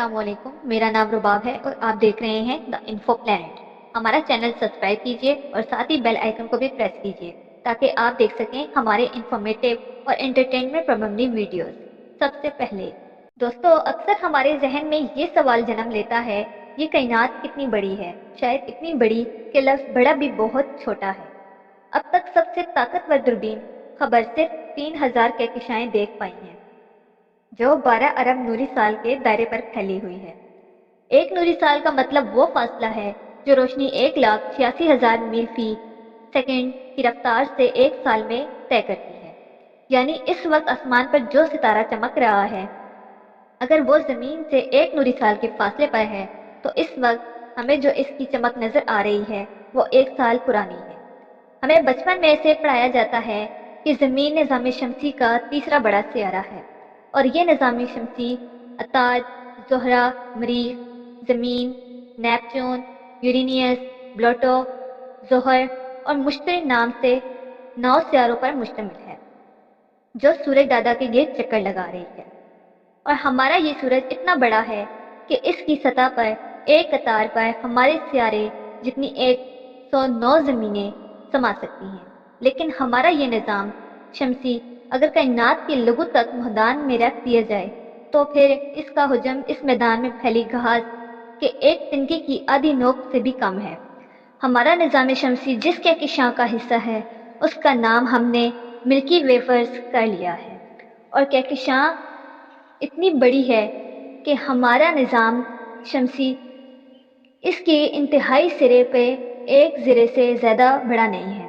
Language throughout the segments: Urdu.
السلام علیکم، میرا نام رباب ہے اور آپ دیکھ رہے ہیں دا انفو پلانٹ۔ ہمارا چینل سبسکرائب کیجیے اور ساتھ ہی بیل آئیکن کو بھی پریس کیجیے تاکہ آپ دیکھ سکیں ہمارے انفارمیٹیو اور انٹرٹینمنٹ پر مبنی ویڈیوز۔ سب سے پہلے دوستو، اکثر ہمارے ذہن میں یہ سوال جنم لیتا ہے، یہ کائنات کتنی بڑی ہے؟ شاید اتنی بڑی کہ لفظ بڑا بھی بہت چھوٹا ہے۔ اب تک سب سے طاقتور دوربین خبر صرف 3000 کہکشائیں دیکھ پائی ہیں، جو 12 ارب نوری سال کے دائرے پر پھیلی ہوئی ہے۔ ایک نوری سال کا مطلب وہ فاصلہ ہے جو روشنی 1,86,000 میل فی سیکنڈ کی رفتار سے ایک سال میں طے کرتی ہے۔ یعنی اس وقت آسمان پر جو ستارہ چمک رہا ہے، اگر وہ زمین سے ایک نوری سال کے فاصلے پر ہے تو اس وقت ہمیں جو اس کی چمک نظر آ رہی ہے وہ ایک سال پرانی ہے۔ ہمیں بچپن میں سے پڑھایا جاتا ہے کہ زمین نظام شمسی کا تیسرا بڑا سیارہ ہے، اور یہ نظام شمسی عطارد، زہرہ، مریخ، زمین، نیپچون، یورینیس، پلوٹو، زحل اور مشتری نام سے 9 سیاروں پر مشتمل ہے جو سورج دادا کے گرد چکر لگا رہی ہے۔ اور ہمارا یہ سورج اتنا بڑا ہے کہ اس کی سطح پر ایک قطار پر ہمارے سیارے جتنی 109 زمینیں سما سکتی ہیں۔ لیکن ہمارا یہ نظام شمسی اگر کائنات کے لغو تک میدان میں رکھ دیا جائے تو پھر اس کا حجم اس میدان میں پھیلی گھاس کے ایک تنکے کی آدھی نوک سے بھی کم ہے۔ ہمارا نظام شمسی جس کہکشاں کا حصہ ہے اس کا نام ہم نے ملکی وے فرض کر لیا ہے، اور کہکشاں اتنی بڑی ہے کہ ہمارا نظام شمسی اس کے انتہائی سرے پہ ایک ذرے سے زیادہ بڑا نہیں ہے،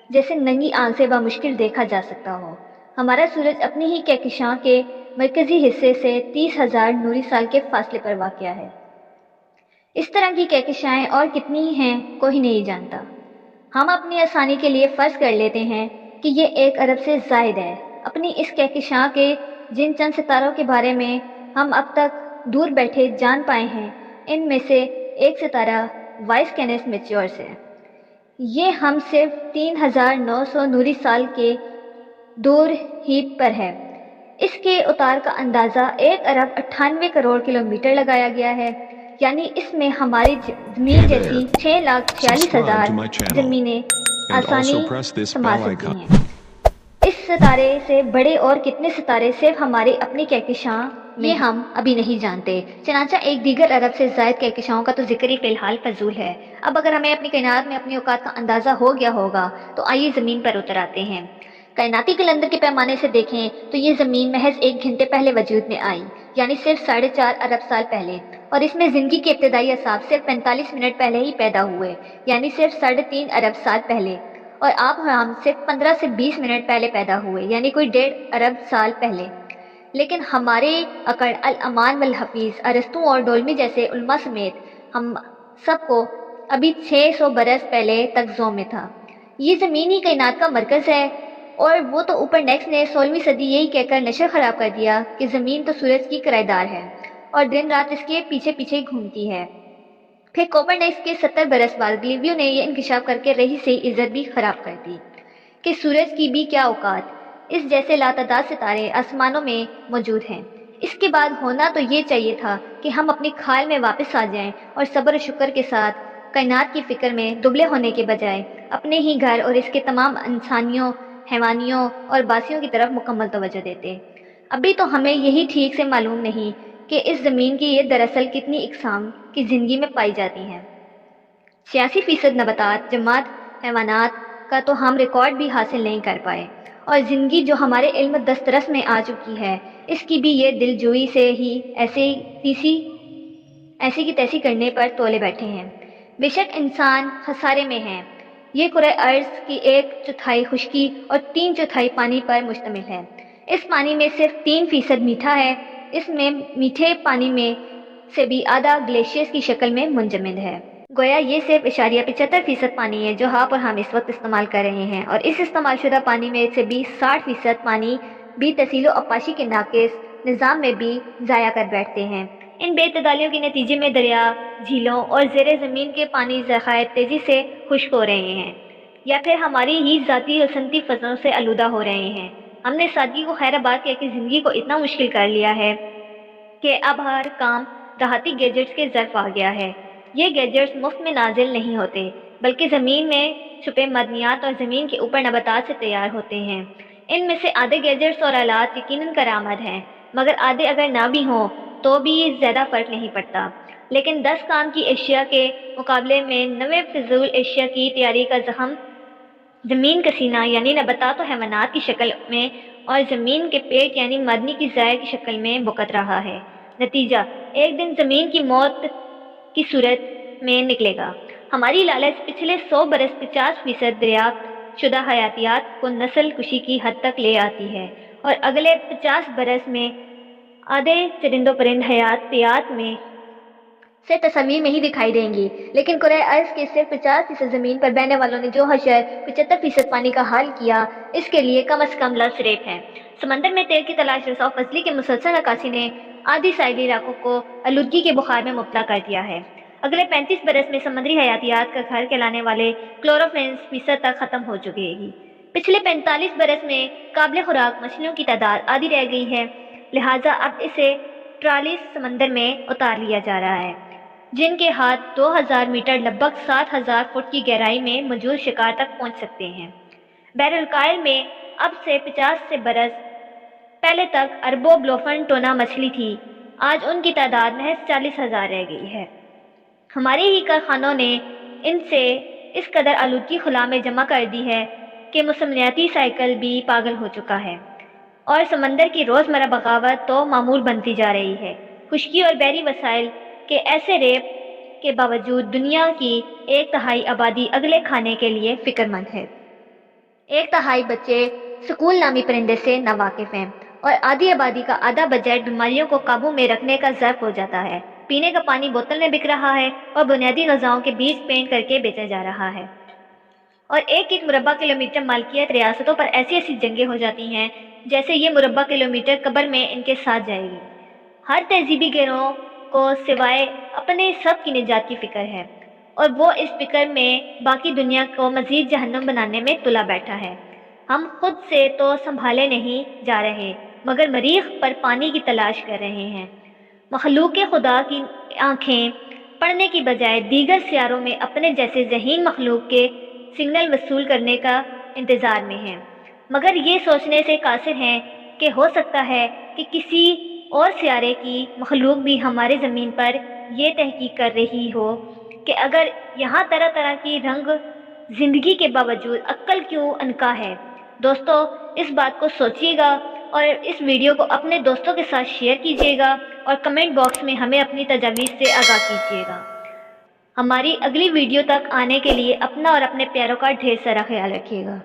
جیسے ننگی آنکھ سے بمشکل دیکھا جا سکتا ہو۔ ہمارا سورج اپنی ہی کہکشاں کے مرکزی حصے سے 30,000 نوری سال کے فاصلے پر واقع ہے۔ اس طرح کی کہکشائیں اور کتنی ہیں کوئی نہیں جانتا۔ ہم اپنی آسانی کے لیے فرض کر لیتے ہیں کہ یہ 1 ارب سے زائد ہے۔ اپنی اس کہکشاں کے جن چند ستاروں کے بارے میں ہم اب تک دور بیٹھے جان پائے ہیں، ان میں سے ایک ستارہ وائس کینس میچیورس ہے۔ یہ ہم صرف 3,900 نوری سال کے دور ہی پر ہے۔ اس کے اتار کا اندازہ 1 ارب 98 کروڑ کلومیٹر لگایا گیا ہے، یعنی اس میں ہماری زمین جیسی 6,46,000 زمینیں آسانی سما سکتی ہیں۔ اس ستارے سے بڑے اور کتنے ستارے صرف ہماری اپنی کہکشاں میں ہم ابھی نہیں جانتے۔ چنانچہ ایک دیگر ارب سے زائد کہکشاؤں کا تو ذکر ہی فی الحال فضول ہے۔ اب اگر ہمیں اپنی کائنات میں اپنی اوقات کا اندازہ ہو گیا ہوگا تو آئیے زمین پر اتر آتے ہیں۔ کائناتی کیلنڈر کے پیمانے سے دیکھیں تو یہ زمین محض 1 گھنٹے پہلے وجود میں آئی، یعنی صرف 4.5 ارب سال پہلے، اور اس میں زندگی کے ابتدائی اعصاب صرف 45 منٹ پہلے ہی پیدا ہوئے، یعنی صرف 3.5 ارب سال پہلے، اور آپ ہم صرف 15 سے 20 منٹ پہلے پیدا ہوئے، یعنی کوئی 1.5 ارب سال پہلے۔ لیکن ہمارے عقل الامان والحفیظ ارسطو اور ڈولمی جیسے علماء سمیت ہم سب کو ابھی 600 برس پہلے تک ذہن میں تھا یہ زمین ہی کائنات کا مرکز ہے، اور وہ تو اوپر نیکس نے 16ویں صدی یہی کہہ کر نشر خراب کر دیا کہ زمین تو سورج کی کرایہ دار ہے اور دن رات اس کے پیچھے پیچھے ہی گھومتی ہے۔ پھر کوپرنیکس کے 70 برس بعد گلیلیو نے یہ انکشاف کر کے رہی سے عزت بھی خراب کر دی کہ سورج کی بھی کیا اوقات، اس جیسے لاتعداد ستارے آسمانوں میں موجود ہیں۔ اس کے بعد ہونا تو یہ چاہیے تھا کہ ہم اپنی کھال میں واپس آ جائیں اور صبر و شکر کے ساتھ کائنات کی فکر میں دبلے ہونے کے بجائے اپنے ہی گھر اور اس کے تمام انسانیوں، حیوانیوں اور باسیوں کی طرف مکمل توجہ دیتے۔ ابھی تو ہمیں یہی ٹھیک سے معلوم نہیں کہ اس زمین کی یہ دراصل کتنی اقسام کی زندگی میں پائی جاتی ہیں۔ 86% نباتات، جماد، حیوانات کا تو ہم ریکارڈ بھی حاصل نہیں کر پائے، اور زندگی جو ہمارے علم دسترس میں آ چکی ہے اس کی بھی یہ دلجوئی سے ہی ایسی کی تیسی کرنے پر تولے بیٹھے ہیں۔ بے شک انسان خسارے میں ہے۔ یہ کرۂ ارض کی 1/4 خشکی اور 3/4 پانی پر مشتمل ہے۔ اس پانی میں صرف 3% میٹھا ہے۔ اس میں میٹھے پانی میں سے بھی آدھا گلیشیئرز کی شکل میں منجمد ہے۔ گویا یہ صرف 0.75% پانی ہے جو آپ اور ہم اس وقت استعمال کر رہے ہیں، اور اس استعمال شدہ پانی میں سے بھی 60% پانی بھی تسیل و آبپاشی کے ناقص نظام میں بھی ضائع کر بیٹھتے ہیں۔ ان بے اعتدالیوں کے نتیجے میں دریا، جھیلوں اور زیر زمین کے پانی ذخائر تیزی سے خشک ہو رہے ہیں، یا پھر ہماری ہی ذاتی اور صنعتی فضلوں سے آلودہ ہو رہے ہیں۔ ہم نے سادگی کو خیر آباد کہہ کے زندگی کو اتنا مشکل کر لیا ہے کہ اب ہر کام دہاتی گیجٹس کے ظرف آ گیا ہے۔ یہ گیجٹس مفت میں نازل نہیں ہوتے، بلکہ زمین میں چھپے معدنیات اور زمین کے اوپر نباتات سے تیار ہوتے ہیں۔ ان میں سے آدھے گیجٹس اور آلات یقیناً کارآمد ہیں، مگر آدھے اگر نہ بھی ہوں تو بھی زیادہ فرق نہیں پڑتا۔ لیکن 10 کام کی اشیاء کے مقابلے میں 9 فضول اشیاء کی تیاری کا زخم زمین کا سینہ یعنی نباتات و حیوانات کی شکل میں اور زمین کے پیٹ یعنی معدنی کی زائر کی شکل میں بھگت رہا ہے۔ نتیجہ ایک دن زمین کی موت کی صورت میں نکلے گا۔ ہماری لالچ پچھلے 100 برس 50% دریافت شدہ حیاتیات کو نسل کشی کی حد تک لے آتی ہے، اور اگلے 50 برس میں آدھے چرند و پرند حیاتیات میں سے تصاویر میں ہی دکھائی دیں گی۔ لیکن کرۂ ارض کے صرف 50% زمین پر بہنے والوں نے جو حشر 75% پانی کا حل کیا، اس کے لیے کم از کم لفظ ریپ ہے۔ سمندر میں تیل کی تلاش رساؤ فضلی کی مسلسل عکاسی نے آدھی ساحلی علاقوں کو آلودگی کے بخار میں مبتلا کر دیا ہے۔ اگلے 35 برس میں سمندری حیاتیات کا گھر کہلانے والے کلوروفلنز فیصد تک ختم ہو چکے گی۔ پچھلے 45 برس میں قابل خوراک مچھلیوں کی تعداد آدھی رہ گئی ہے، لہٰذا اب اسے ٹرالیز سمندر میں اتار لیا جا رہا ہے، جن کے ہاتھ 2000 میٹر لگ 7000 فٹ کی گہرائی میں موجود شکار تک پہنچ سکتے ہیں۔ بحر الکاہل میں اب سے 50 برس پہلے تک اربوں بلوفن ٹونا مچھلی تھی، آج ان کی تعداد محض 40,000 رہ گئی ہے۔ ہمارے ہی کارخانوں نے ان سے اس قدر آلودگی خلا میں جمع کر دی ہے کہ موسمیاتی سائیکل بھی پاگل ہو چکا ہے، اور سمندر کی روزمرہ بغاوت تو معمول بنتی جا رہی ہے۔ خشکی اور بحری وسائل کے ایسے ریپ کے باوجود دنیا کی 1/3 آبادی اگلے کھانے کے لیے فکر مند ہے۔ 1/3 بچے سکول نامی پرندے سے ناواقف ہیں، اور آدھی آبادی کا آدھا بجٹ بیماریوں کو قابو میں رکھنے کا ظرف ہو جاتا ہے۔ پینے کا پانی بوتل میں بک رہا ہے اور بنیادی غذاؤں کے بیج پینٹ کر کے بیچا جا رہا ہے، اور ایک مربع کلومیٹر مالکیت ریاستوں پر ایسی جنگیں ہو جاتی ہیں جیسے یہ مربع کلومیٹر قبر میں ان کے ساتھ جائے گی۔ ہر تہذیبی گروہ کو سوائے اپنے سب کی نجات کی فکر ہے، اور وہ اس فکر میں باقی دنیا کو مزید جہنم بنانے میں تلا بیٹھا ہے۔ ہم خود سے تو سنبھالے نہیں جا رہے، مگر مریخ پر پانی کی تلاش کر رہے ہیں۔ مخلوق خدا کی آنکھیں پڑھنے کی بجائے دیگر سیاروں میں اپنے جیسے ذہین مخلوق کے سگنل وصول کرنے کا انتظار میں ہیں، مگر یہ سوچنے سے قاصر ہیں کہ ہو سکتا ہے کہ کسی اور سیارے کی مخلوق بھی ہمارے زمین پر یہ تحقیق کر رہی ہو کہ اگر یہاں طرح طرح کی رنگ زندگی کے باوجود عقل کیوں عنقا ہے۔ دوستو، اس بات کو سوچیے گا اور اس ویڈیو کو اپنے دوستوں کے ساتھ شیئر کیجیے گا، اور کمنٹ باکس میں ہمیں اپنی تجاویز سے آگاہ کیجیے گا۔ ہماری اگلی ویڈیو تک آنے کے لیے اپنا اور اپنے پیاروں کا ڈھیر سارا خیال رکھیے گا۔